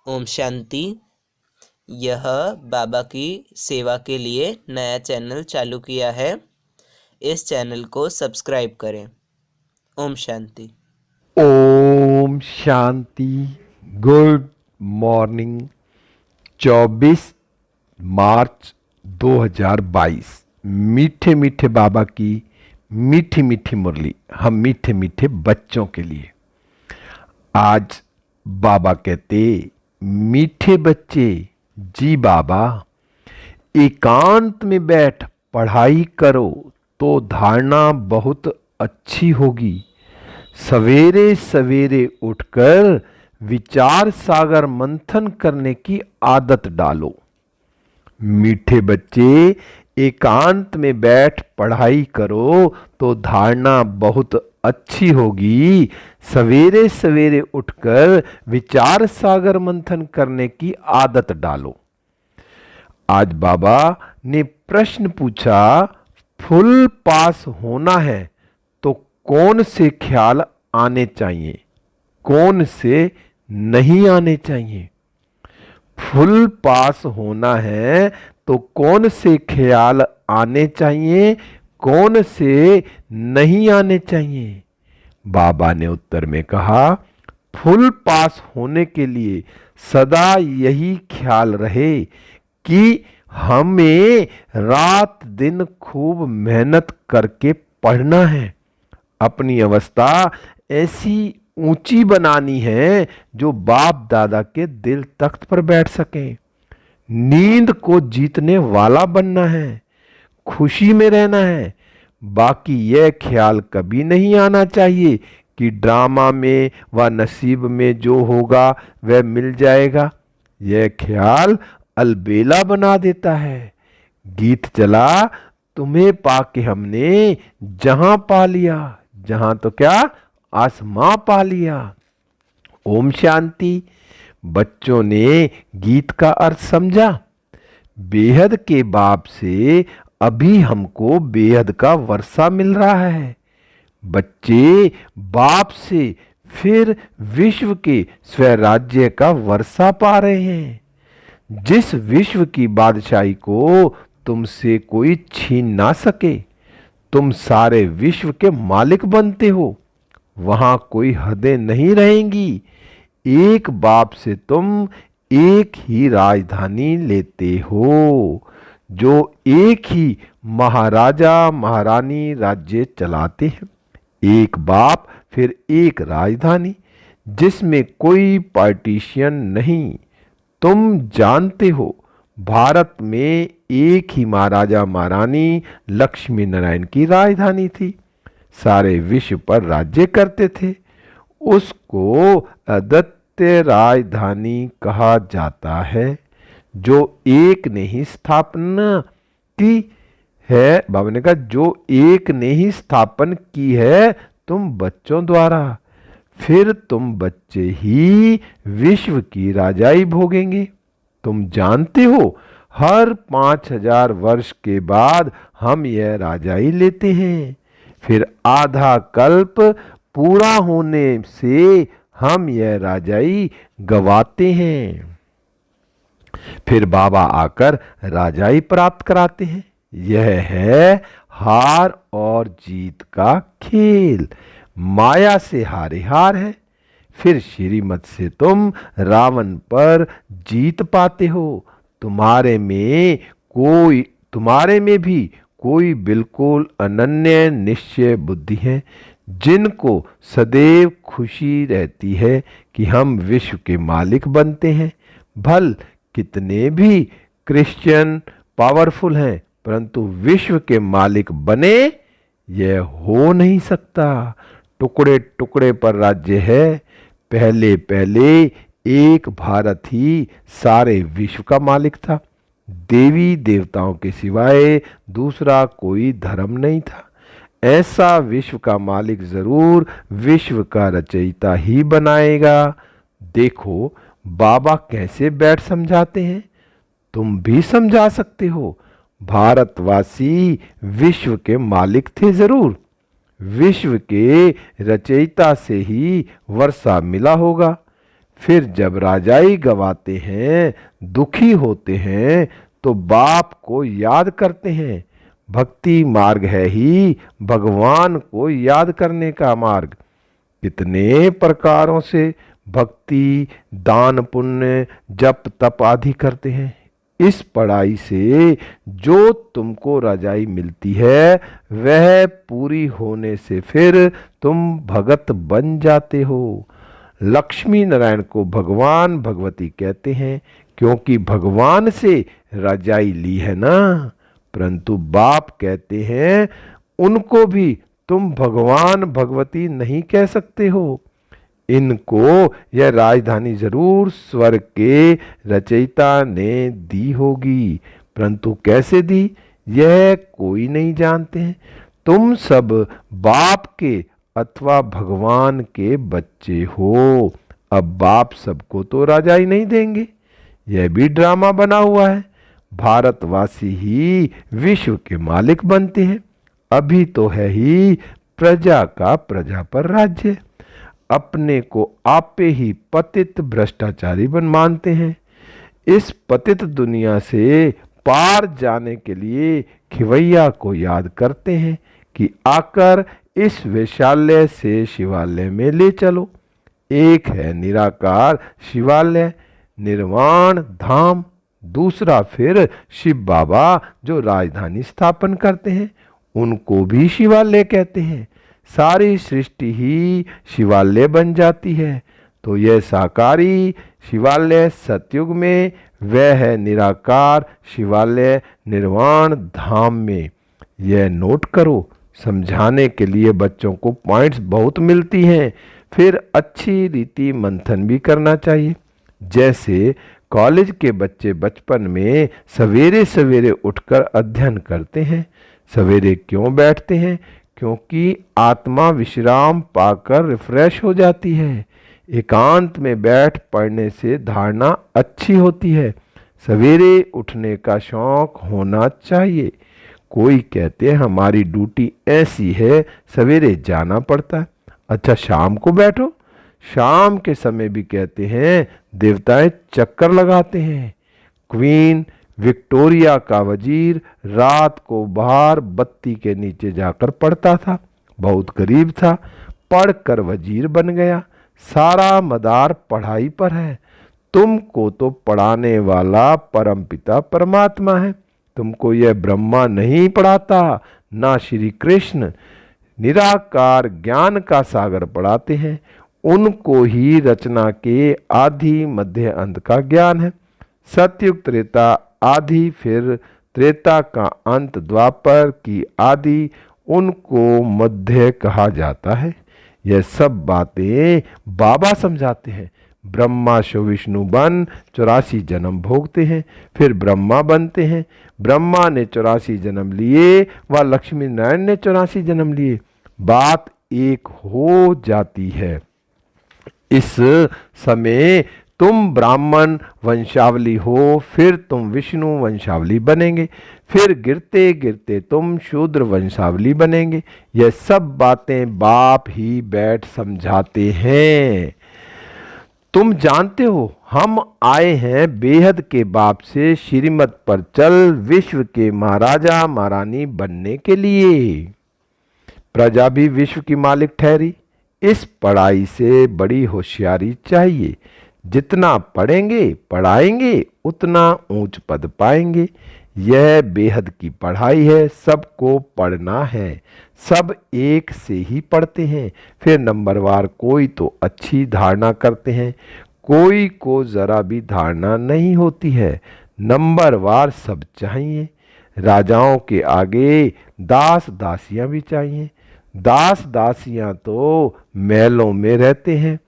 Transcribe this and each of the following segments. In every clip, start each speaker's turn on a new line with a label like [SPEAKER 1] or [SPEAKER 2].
[SPEAKER 1] ओम शांति। यह बाबा की सेवा के लिए नया चैनल चालू किया है। इस चैनल को सब्सक्राइब करें। ओम शांति।
[SPEAKER 2] ओम शांति। Good morning. 24 मार्च 2022। मीठे मीठे बाबा की मीठी मीठी मुरली हम मीठे मीठे बच्चों के लिए। आज बाबा कहते, मीठे बच्चे जी बाबा, एकांत में बैठ पढ़ाई करो तो धारणा बहुत अच्छी होगी। सवेरे सवेरे उठकर विचार सागर मंथन करने की आदत डालो। मीठे बच्चे, एकांत में बैठ पढ़ाई करो तो धारणा बहुत अच्छी होगी। सवेरे सवेरे उठकर विचार सागर मंथन करने की आदत डालो। आज बाबा ने प्रश्न पूछा, फुल पास होना है तो कौन से ख्याल आने चाहिए, कौन से नहीं आने चाहिए। फुल पास होना है तो कौन से ख्याल आने चाहिए, कौन से नहीं आने चाहिए। बाबा ने उत्तर में कहा, फुल पास होने के लिए सदा यही ख्याल रहे कि हमें रात दिन खूब मेहनत करके पढ़ना है। अपनी अवस्था ऐसी ऊंची बनानी है जो बाप दादा के दिल तख्त पर बैठ सके। नींद को जीतने वाला बनना है, खुशी में रहना है। बाकी यह ख्याल कभी नहीं आना चाहिए कि ड्रामा में व नसीब में जो होगा वह मिल जाएगा। यह ख्याल अलबेला बना देता है। गीत चला, तुम्हें पाके हमने जहां पा लिया, जहां तो क्या आसमां पा लिया। ओम शांति। बच्चों ने गीत का अर्थ समझा। बेहद के बाप से अभी हमको बेहद का वर्षा मिल रहा है। बच्चे बाप से फिर विश्व के स्वराज्य का वर्षा पा रहे हैं। जिस विश्व की बादशाही को तुमसे कोई छीन ना सके। तुम सारे विश्व के मालिक बनते हो। वहां कोई हदें नहीं रहेंगी। एक बाप से तुम एक ही राजधानी लेते हो, जो एक ही महाराजा महारानी राज्य चलाते हैं। एक बाप फिर एक राजधानी, जिसमें कोई पार्टीशन नहीं। तुम जानते हो, भारत में एक ही महाराजा महारानी लक्ष्मी नारायण की राजधानी थी। सारे विश्व पर राज्य करते थे। उसको अद्वितीय राजधानी कहा जाता है, जो एक ने ही स्थापना की है। बाबा ने कहा, जो एक ने ही स्थापन की है तुम बच्चों द्वारा। फिर तुम बच्चे ही विश्व की राजाई भोगेंगे। तुम जानते हो, हर 5000 वर्ष के बाद हम यह राजाई लेते हैं। फिर आधा कल्प पूरा होने से हम यह राजाई गवाते हैं। फिर बाबा आकर राजाई प्राप्त कराते हैं। यह है हार और जीत का खेल। माया से हारे हार है। फिर श्रीमत से तुम रावण पर जीत पाते हो। तुम्हारे में भी कोई बिल्कुल अनन्य निश्चय बुद्धि है, जिनको सदैव खुशी रहती है कि हम विश्व के मालिक बनते हैं। भल कितने भी क्रिश्चियन पावरफुल हैं, परंतु विश्व के मालिक बने यह हो नहीं सकता। टुकड़े टुकड़े पर राज्य है। पहले पहले एक भारत ही सारे विश्व का मालिक था। देवी देवताओं के सिवाय दूसरा कोई धर्म नहीं था। ऐसा विश्व का मालिक जरूर विश्व का रचयिता ही बनाएगा। देखो बाबा कैसे बैठ समझाते हैं। तुम भी समझा सकते हो। भारतवासी विश्व के मालिक थे जरूर। विश्व के रचयिता से ही वर्षा मिला होगा। फिर जब राजाई गवाते हैं, दुखी होते हैं, तो बाप को याद करते हैं। भक्ति मार्ग है ही भगवान को याद करने का मार्ग। कितने प्रकारों से भक्ति, दान, पुण्य, जप, तप आदि करते हैं। इस पढ़ाई से जो तुमको रजाई मिलती है वह पूरी होने से फिर तुम भगत बन जाते हो। लक्ष्मी नारायण को भगवान भगवती कहते हैं क्योंकि भगवान से रजाई ली है ना। परंतु बाप कहते हैं उनको भी तुम भगवान भगवती नहीं कह सकते हो। इनको यह राजधानी जरूर स्वर्ग के रचयिता ने दी होगी, परंतु कैसे दी यह कोई नहीं जानते हैं। तुम सब बाप के अथवा भगवान के बच्चे हो। अब बाप सबको तो राजाई नहीं देंगे, यह भी ड्रामा बना हुआ है। भारतवासी ही विश्व के मालिक बनते हैं। अभी तो है ही प्रजा का प्रजा पर राज्य। अपने को आपे ही पतित भ्रष्टाचारी बन मानते हैं। इस पतित दुनिया से पार जाने के लिए खिवैया को याद करते हैं कि आकर इस वैशाल्य से शिवालय में ले चलो। एक है निराकार शिवालय, निर्वाण धाम। दूसरा फिर शिव बाबा जो राजधानी स्थापन करते हैं, उनको भी शिवालय कहते हैं। सारी सृष्टि ही शिवालय बन जाती है। तो यह साकारी शिवालय सतयुग में, वह है निराकार शिवालय निर्वाण धाम में। यह नोट करो। समझाने के लिए बच्चों को पॉइंट्स बहुत मिलती हैं, फिर अच्छी रीति मंथन भी करना चाहिए। जैसे कॉलेज के बच्चे बचपन में सवेरे सवेरे उठकर अध्ययन करते हैं। सवेरे क्यों बैठते हैं? क्योंकि आत्मा विश्राम पाकर रिफ्रेश हो जाती है। एकांत में बैठ पढ़ने से धारणा अच्छी होती है। सवेरे उठने का शौक होना चाहिए। कोई कहते हैं हमारी ड्यूटी ऐसी है सवेरे जाना पड़ता है। अच्छा, शाम को बैठो। शाम के समय भी कहते हैं देवताएं चक्कर लगाते हैं। क्वीन विक्टोरिया का वजीर रात को बाहर बत्ती के नीचे जाकर पढ़ता था। बहुत गरीब था, पढ़कर वजीर बन गया। सारा मदार पढ़ाई पर है। तुमको तो पढ़ाने वाला परमपिता परमात्मा है। तुमको यह ब्रह्मा नहीं पढ़ाता, ना श्री कृष्ण। निराकार ज्ञान का सागर पढ़ाते हैं। उनको ही रचना के आदि मध्य अंत का ज्ञान है। सतयुग त्रेता आदि, फिर त्रेता का अंत, द्वापर की आदि, उनको मध्य कहा जाता है। यह सब बातें बाबा समझाते हैं। ब्रह्मा शिव विष्णु बन 84 जन्म भोगते हैं, फिर ब्रह्मा बनते हैं। ब्रह्मा ने 84 जन्म लिए व लक्ष्मी नारायण ने 84 जन्म लिए। बात एक हो जाती है। इस समय तुम ब्राह्मण वंशावली हो, फिर तुम विष्णु वंशावली बनेंगे, फिर गिरते गिरते तुम शूद्र वंशावली बनेंगे। यह सब बातें बाप ही बैठ समझाते हैं। तुम जानते हो हम आए हैं बेहद के बाप से श्रीमत पर चल विश्व के महाराजा महारानी बनने के लिए। प्रजा भी विश्व की मालिक ठहरी। इस पढ़ाई से बड़ी होशियारी चाहिए। जितना पढ़ेंगे पढ़ाएंगे उतना ऊंच पद पाएंगे। यह बेहद की पढ़ाई है। सबको पढ़ना है। सब एक से ही पढ़ते हैं। फिर नंबरवार कोई तो अच्छी धारणा करते हैं, कोई को जरा भी धारणा नहीं होती है। नंबरवार सब चाहिए। राजाओं के आगे दास दासियां भी चाहिए। दास दासियां तो महलों में रहते हैं,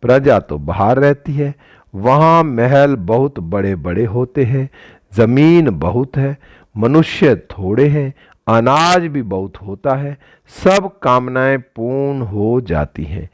[SPEAKER 2] प्रजा तो बाहर रहती है। वहाँ महल बहुत बड़े बड़े होते हैं, जमीन बहुत है, मनुष्य थोड़े हैं, अनाज भी बहुत होता है। सब कामनाएं पूर्ण हो जाती हैं।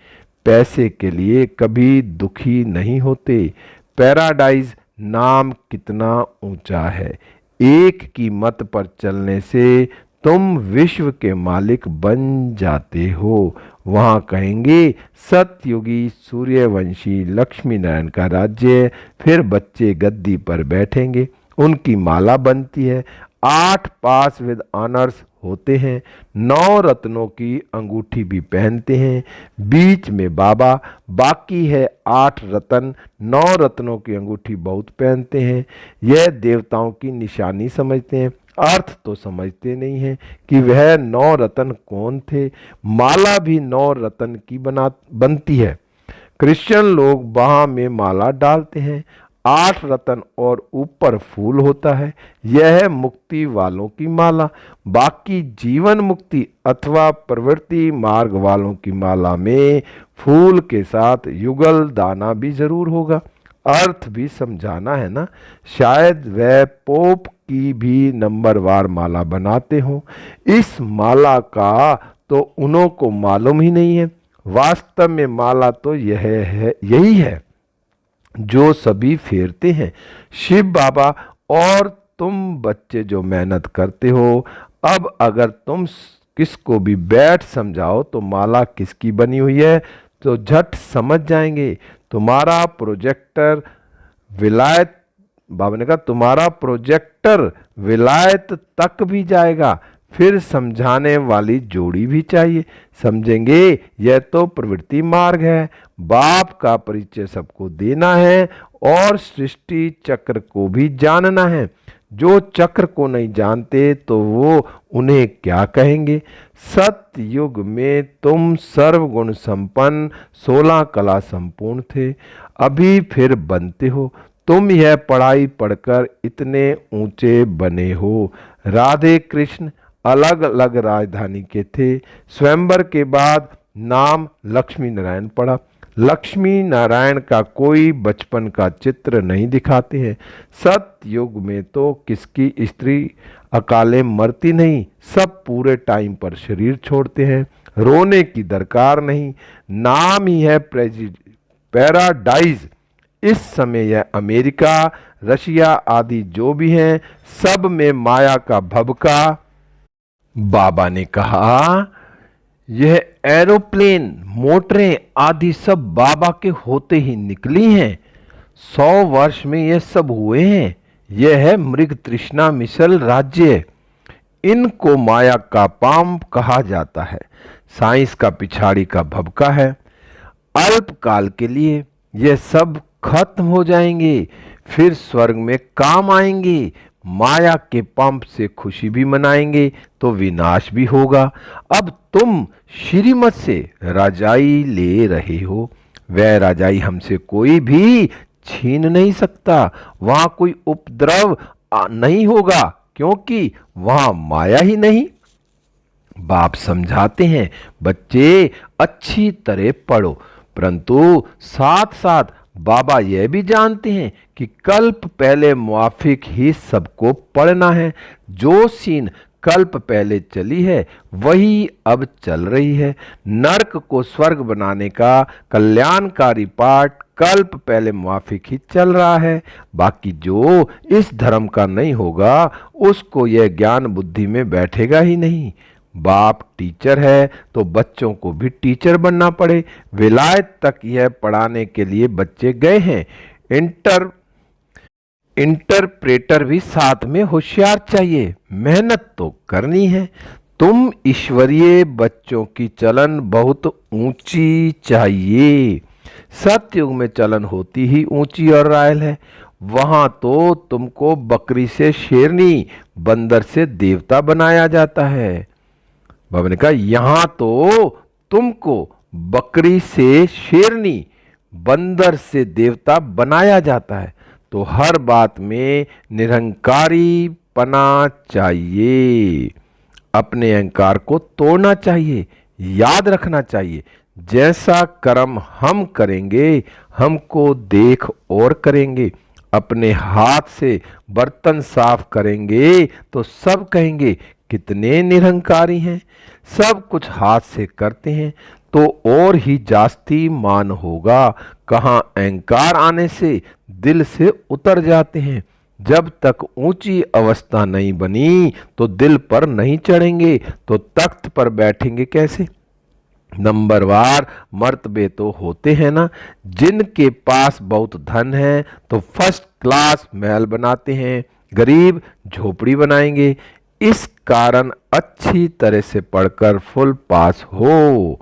[SPEAKER 2] पैसे के लिए कभी दुखी नहीं होते। पैराडाइज नाम कितना ऊंचा है। एक की मत पर चलने से तुम विश्व के मालिक बन जाते हो वहां कहेंगे सतयुगी सूर्यवंशी लक्ष्मी नारायण का राज्य है। फिर बच्चे गद्दी पर बैठेंगे, उनकी माला बनती है, 8 पास विद ऑनर्स होते हैं, 9 रत्नों की अंगूठी भी पहनते हैं, बीच में बाबा, बाकी है 8 रत्न। 9 रत्नों की अंगूठी बहुत पहनते हैं। यह देवताओं की निशानी समझते हैं, अर्थ तो समझते नहीं हैं कि वह 9 रत्न कौन थे। माला भी 9 रत्न की बनती है। क्रिश्चियन लोग बाह में माला डालते हैं, 8 रत्न और ऊपर फूल होता है। यह है मुक्ति वालों की माला। बाकी जीवन मुक्ति अथवा प्रवृत्ति मार्ग वालों की माला में फूल के साथ युगल दाना भी जरूर होगा। अर्थ भी समझाना है ना। शायद वह पोप की भी नंबरवार माला बनाते हो। इस माला का तो उन्हों को मालूम ही नहीं है। वास्तव में माला तो यही है जो सभी फेरते हैं। शिव बाबा और तुम बच्चे जो मेहनत करते हो, अब अगर तुम किसको भी बैठ समझाओ तो माला किसकी बनी हुई है तो झट समझ जाएंगे। तुम्हारा प्रोजेक्टर विलायत, बाबा ने कहा तुम्हारा प्रोजेक्टर विलायत तक भी जाएगा। फिर समझाने वाली जोड़ी भी चाहिए। समझेंगे यह तो प्रवृत्ति मार्ग है। बाप का परिचय सबको देना है और सृष्टि चक्र को भी जानना है। जो चक्र को नहीं जानते तो वो उन्हें क्या कहेंगे। सत्य युग में तुम सर्वगुण संपन्न 16 कला संपूर्ण थे, अभी फिर बनते हो। तुम यह पढ़ाई पढ़कर इतने ऊंचे बने हो। राधे कृष्ण अलग अलग राजधानी के थे। स्वयंवर के बाद नाम लक्ष्मी नारायण पड़ा। लक्ष्मी नारायण का कोई बचपन का चित्र नहीं दिखाते हैं। सत्य युग में तो किसकी स्त्री अकाले मरती नहीं, सब पूरे टाइम पर शरीर छोड़ते हैं। रोने की दरकार नहीं, नाम ही है पैराडाइज। इस समय यह अमेरिका, रशिया आदि जो भी हैं, सब में माया का भभका। बाबा ने कहा यह एरोप्लेन, मोटरें आदि सब बाबा के होते ही निकली हैं। 100 वर्ष में यह सब हुए हैं। यह है मृग तृष्णा मिसल राज्य। इनको माया का पाम्प कहा जाता है। साइंस का पिछाड़ी का भभका है। अल्पकाल के लिए यह सब खत्म हो जाएंगे, फिर स्वर्ग में काम आएंगे। माया के पंप से खुशी भी मनाएंगे तो विनाश भी होगा। अब तुम श्रीमत से राजाई ले रहे हो, वह राजाई हमसे कोई भी छीन नहीं सकता। वहां कोई उपद्रव नहीं होगा क्योंकि वहां माया ही नहीं। बाप समझाते हैं बच्चे अच्छी तरह पढ़ो, परंतु साथ साथ बाबा यह भी जानते हैं कि कल्प पहले मुआफिक ही सबको पढ़ना है। जो सीन कल्प पहले चली है वही अब चल रही है। नरक को स्वर्ग बनाने का कल्याणकारी पाठ कल्प पहले मुआफिक ही चल रहा है। बाकी जो इस धर्म का नहीं होगा उसको यह ज्ञान बुद्धि में बैठेगा ही नहीं। बाप टीचर है तो बच्चों को भी टीचर बनना पड़े। विलायत तक यह पढ़ाने के लिए बच्चे गए हैं। इंटरप्रेटर भी साथ में होशियार चाहिए। मेहनत तो करनी है। तुम ईश्वरीय बच्चों की चलन बहुत ऊंची चाहिए। सतयुग में चलन होती ही ऊंची और रायल है। वहां तो तुमको बकरी से शेरनी, बंदर से देवता बनाया जाता है। बाबा ने कहा यहां तो तुमको बकरी से शेरनी, बंदर से देवता बनाया जाता है। तो हर बात में निरहंकारी पना चाहिए। अपने अहंकार को तोड़ना चाहिए। याद रखना चाहिए जैसा कर्म हम करेंगे हमको देख और करेंगे। अपने हाथ से बर्तन साफ करेंगे तो सब कहेंगे कितने निरहंकारी हैं। सब कुछ हाथ से करते हैं तो और ही जास्ती मान होगा। कहाँ अहंकार आने से दिल से उतर जाते हैं। जब तक ऊंची अवस्था नहीं बनी तो दिल पर नहीं चढ़ेंगे तो तख्त पर बैठेंगे कैसे। नंबरवार मर्तबे तो होते हैं ना। जिनके पास बहुत धन है तो फर्स्ट क्लास महल बनाते हैं, गरीब झोपड़ी बनाएंगे। इस कारण अच्छी तरह से पढ़कर फुल पास हो,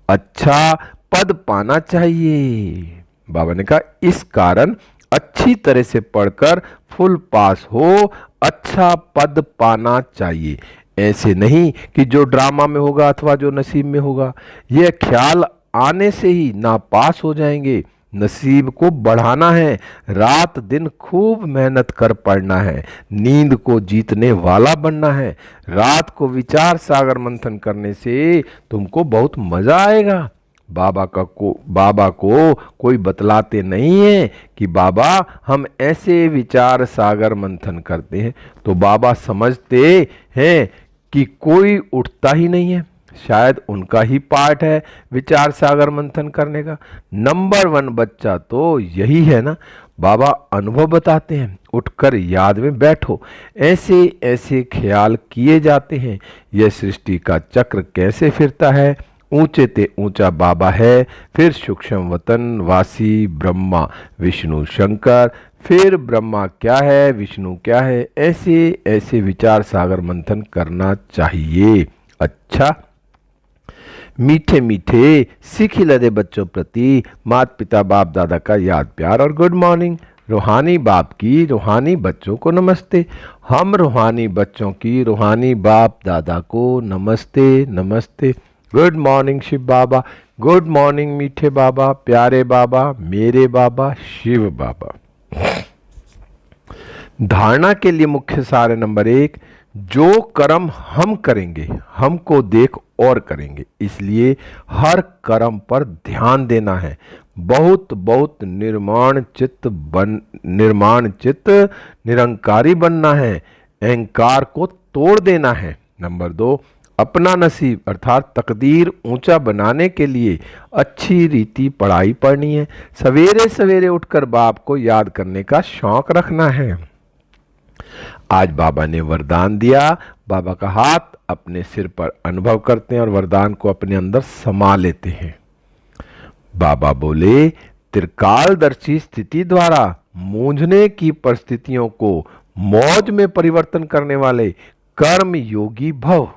[SPEAKER 2] अच्छा पद पाना चाहिए। बाबा ने कहा इस कारण अच्छी तरह से पढ़कर फुल पास हो, अच्छा पद पाना चाहिए। ऐसे नहीं कि जो ड्रामा में होगा अथवा जो नसीब में होगा। यह ख्याल आने से ही ना पास हो जाएंगे। नसीब को बढ़ाना है, रात दिन खूब मेहनत कर पढ़ना है, नींद को जीतने वाला बनना है। रात को विचार सागर मंथन करने से तुमको बहुत मजा आएगा। बाबा को कोई बतलाते नहीं है कि बाबा हम ऐसे विचार सागर मंथन करते हैं, तो बाबा समझते हैं कि कोई उठता ही नहीं है, शायद उनका ही पार्ट है विचार सागर मंथन करने का। नंबर 1 बच्चा तो यही है ना। बाबा अनुभव बताते हैं, उठकर याद में बैठो, ऐसे ऐसे ख्याल किए जाते हैं। यह सृष्टि का चक्र कैसे फिरता है। ऊंचे ते ऊंचा बाबा है, फिर सूक्ष्म वतन वासी ब्रह्मा विष्णु शंकर, फिर ब्रह्मा क्या है विष्णु क्या है। ऐसे ऐसे विचार सागर मंथन करना चाहिए। अच्छा, मीठे मीठे सीखी लदे बच्चों प्रति माता पिता बाप दादा का याद प्यार और गुड मॉर्निंग। रूहानी बाप की रूहानी बच्चों को नमस्ते। हम रूहानी बच्चों की रूहानी बाप दादा को नमस्ते नमस्ते। गुड मॉर्निंग शिव बाबा, गुड मॉर्निंग मीठे बाबा, प्यारे बाबा, मेरे बाबा, शिव बाबा। धारणा के लिए मुख्य सार नंबर 1, जो कर्म हम करेंगे हमको देख और करेंगे, इसलिए हर कर्म पर ध्यान देना है। बहुत बहुत निर्माण चित्त निरंकारी बनना है, अहंकार को तोड़ देना है। नंबर 2, अपना नसीब अर्थात तकदीर ऊंचा बनाने के लिए अच्छी रीति पढ़ाई पढ़नी है। सवेरे सवेरे उठकर बाप को याद करने का शौक रखना है। आज बाबा ने वरदान दिया, बाबा का हाथ अपने सिर पर अनुभव करते हैं और वरदान को अपने अंदर समा लेते हैं। बाबा बोले, त्रिकालदर्शी स्थिति द्वारा मूंझने की परिस्थितियों को मौज में परिवर्तन करने वाले कर्म योगी भव।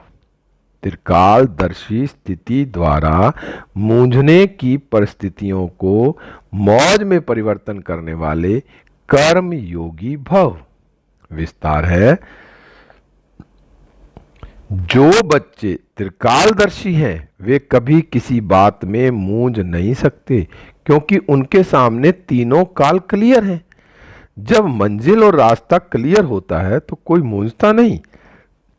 [SPEAKER 2] त्रिकालदर्शी स्थिति द्वारा मूंझने की परिस्थितियों को मौज में परिवर्तन करने वाले कर्म योगी भव। विस्तार है, जो बच्चे त्रिकालदर्शी हैं वे कभी किसी बात में मूंझ नहीं सकते, क्योंकि उनके सामने तीनों काल क्लियर हैं। जब मंजिल और रास्ता क्लियर होता है तो कोई मूंझता नहीं।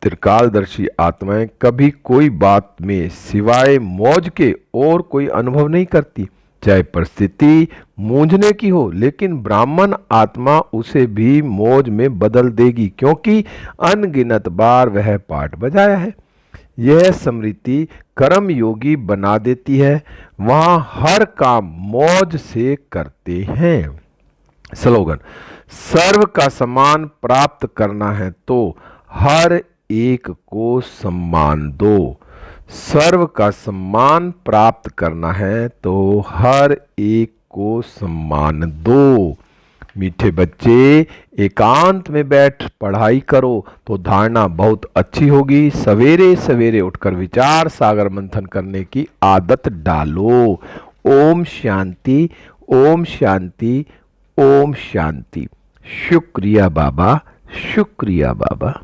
[SPEAKER 2] त्रिकालदर्शी आत्माएं कभी कोई बात में सिवाय मौज के और कोई अनुभव नहीं करती, चाहे परिस्थिति मूंझने की हो, लेकिन ब्राह्मण आत्मा उसे भी मौज में बदल देगी, क्योंकि अनगिनत बार वह पाठ बजाया है। यह स्मृति कर्म योगी बना देती है, वहां हर काम मौज से करते हैं। स्लोगन, सर्व का सम्मान प्राप्त करना है तो हर एक को सम्मान दो। सर्व का सम्मान प्राप्त करना है तो हर एक को सम्मान दो। मीठे बच्चे, एकांत में बैठ पढ़ाई करो तो धारणा बहुत अच्छी होगी। सवेरे सवेरे उठकर विचार सागर मंथन करने की आदत डालो। ओम शांति, ओम शांति, ओम शांति। शुक्रिया बाबा, शुक्रिया बाबा।